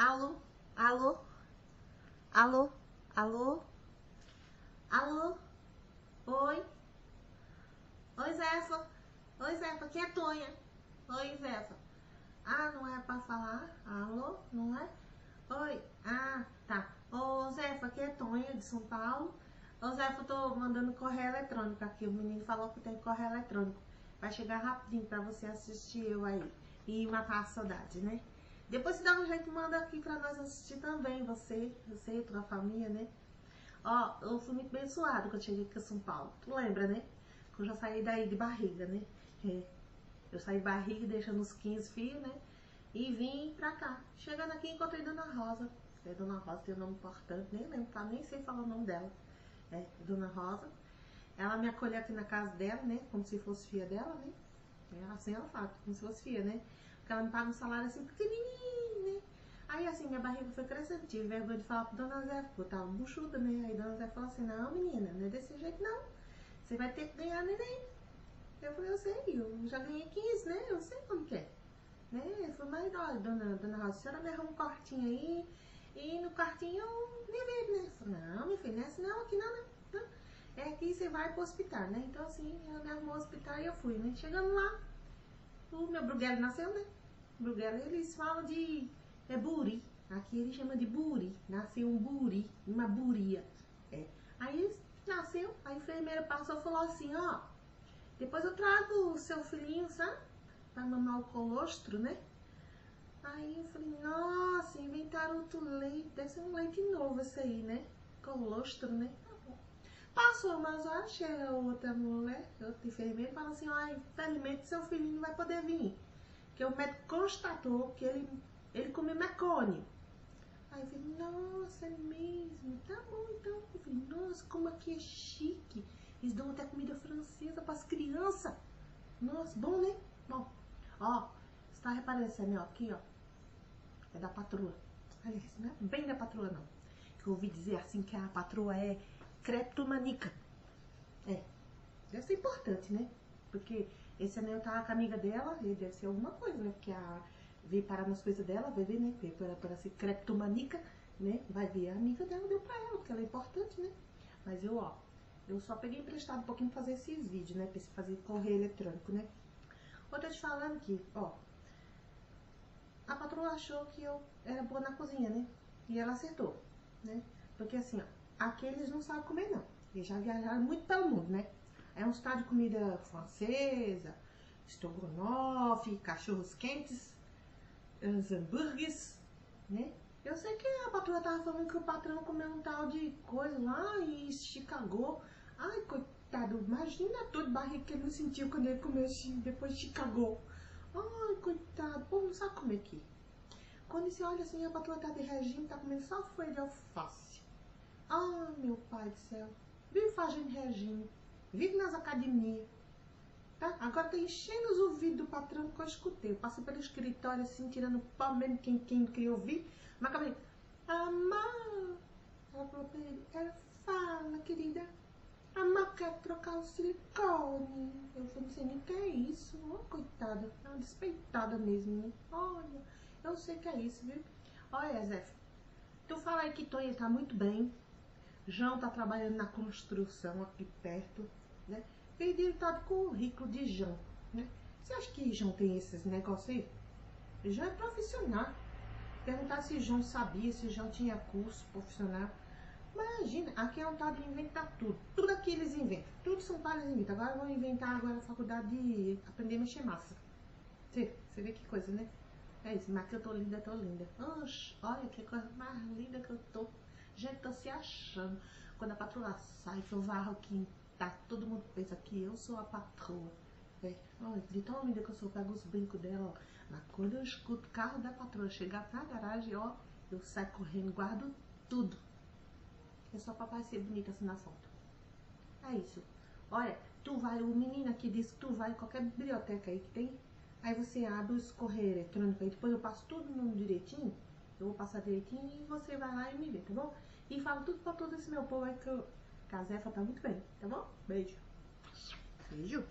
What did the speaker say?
Alô? Alô? Alô? Alô? Alô? Oi? Oi, Zefa? Oi, Zefa, aqui é Tonha. Oi, Zefa. Ah, não é pra falar? Alô? Não é? Oi? Ah, tá. Ô, Zefa, aqui é Tonha, de São Paulo. Ô, Zefa, eu tô mandando correio eletrônico aqui. O menino falou que tem correio eletrônico. Vai chegar rapidinho pra você assistir eu aí. E matar a saudade, né? Depois se dá um jeito, manda aqui pra nós assistir também. Você e tua família, né? Ó, eu fui muito abençoado quando eu cheguei aqui em São Paulo. Tu lembra, né? Que eu já saí daí de barriga, né? Eu saí de barriga, deixando os 15 filhos, né? E vim pra cá. Chegando aqui, encontrei Dona Rosa. Dona Rosa tem um nome importante, nem lembro, tá? Nem sei falar o nome dela. Dona Rosa. Ela me acolheu aqui na casa dela, né? Como se fosse filha dela, né? Assim ela fala, como se fosse filha, né? Porque ela me paga um salário assim pequenininho, né? Aí assim, minha barriga foi crescendo, tive vergonha de falar pro Dona Zé, porque eu tava buchuda, né? Aí Dona Zé falou assim, não menina, não é desse jeito não. Você vai ter que ganhar neném. Eu falei, eu sei, eu já ganhei 15, né? Eu sei como que é. Né? Eu falei, mas olha, Dona Rosa, a senhora me arruma um quartinho aí, e no quartinho eu me vejo, né? Eu falei, não, minha filha, não é assim não, aqui não, né? É que você vai pro hospital, né? Então assim, ela me arrumou o hospital e eu fui, né? Chegando lá, o meu Bruguelo nasceu, né? Bruguelo, eles falam de buri. Aqui eles chamam de buri. Nasceu um buri, uma buria. Aí nasceu, a enfermeira passou e falou assim, ó, depois eu trago o seu filhinho, sabe? Pra mamar o colostro, né? Aí eu falei, nossa, inventaram outro leite, deve ser um leite novo esse aí, né? Colostro, né? Passou, mas eu achei a outra mulher, outra enfermeira, e falou assim, ó, infelizmente seu filhinho não vai poder vir. Porque o médico constatou que ele comeu mecônio. Aí eu falei, nossa, é mesmo? Tá bom então. Eu falei, nossa, como aqui é chique. Eles dão até comida francesa pras crianças. Nossa, bom, né? Bom, ó, você tá reparando esse anel aqui, ó? É da patroa. Aliás, não é bem da patroa, não. Que eu ouvi dizer assim que a patroa é creptomaníaca. Deve ser importante, né? Porque esse anel tá com a amiga dela, e deve ser alguma coisa, né? Porque veio parar nas coisas dela, vai ver, né? Para ser creptomaníaca, né? Vai ver, a amiga dela deu pra ela, porque ela é importante, né? Mas eu só peguei emprestado um pouquinho pra fazer esses vídeos, né? Pra fazer correio eletrônico, né? Outra te falando aqui, ó. A patroa achou que eu era boa na cozinha, né? E ela acertou, né? Porque assim, ó, aqui eles não sabem comer, não. Eles já viajaram muito pelo mundo, né? É um estado de comida francesa, estrogonofe, cachorros quentes, os hambúrgueres, né? Eu sei que a patroa tava falando que o patrão comeu um tal de coisa lá e Chicago. Ai, coitado, imagina a dor de barriga que ele não sentiu quando ele comeu assim, depois de Chicago. Ai, coitado, o povo não sabe comer aqui. Quando você olha assim, a patroa tá de regime, tá comendo só folha de alface. Ai, meu pai do céu, vive fazendo regime. Vive nas academias, tá? Agora tá enchendo os ouvidos do patrão que eu escutei. Eu passei pelo escritório assim, tirando pau mesmo quem queria ouvir. Mas acabei, Amar, ela falou pra ele, fala, querida, Amar quer trocar o silicone. Eu falei, não sei nem o que é isso. Oh, coitada, é uma despeitada mesmo, né? Olha, eu sei que é isso, viu? Olha, Zé, tu fala aí que Tonha tá muito bem. João tá trabalhando na construção aqui perto, né? Pedi o tal de currículo de João, né? Você acha que João tem esses negócios aí? João é profissional. Perguntar se João sabia, se João tinha curso profissional. Imagina, aqui é um tal de inventar tudo. Tudo aqui eles inventam. Tudo São Paulo eles inventam. Agora vão inventar agora a faculdade de aprender a mexer massa. Você vê que coisa, né? É isso, mas que eu tô linda, tô linda. Oxe, olha que coisa mais linda que eu tô. Gente, tô se achando. Quando a patroa sai, que eu varro aqui, tá, todo mundo pensa que eu sou a patroa. Olha, de tão linda que eu sou, eu pego os brincos dela, ó. Mas quando eu escuto o carro da patroa chegar na garagem, ó, eu saio correndo, guardo tudo. É só pra parecer bonita assim na foto. É isso. Olha, tu vai, o menino aqui disse que tu vai em qualquer biblioteca aí que tem. Aí você abre os correios eletrônicos aí, depois eu passo tudo no direitinho. Eu vou passar direitinho e você vai lá e me vê, tá bom? E falo tudo pra todo esse meu povo aí que a Zefa tá muito bem, tá bom? Beijo. Beijo.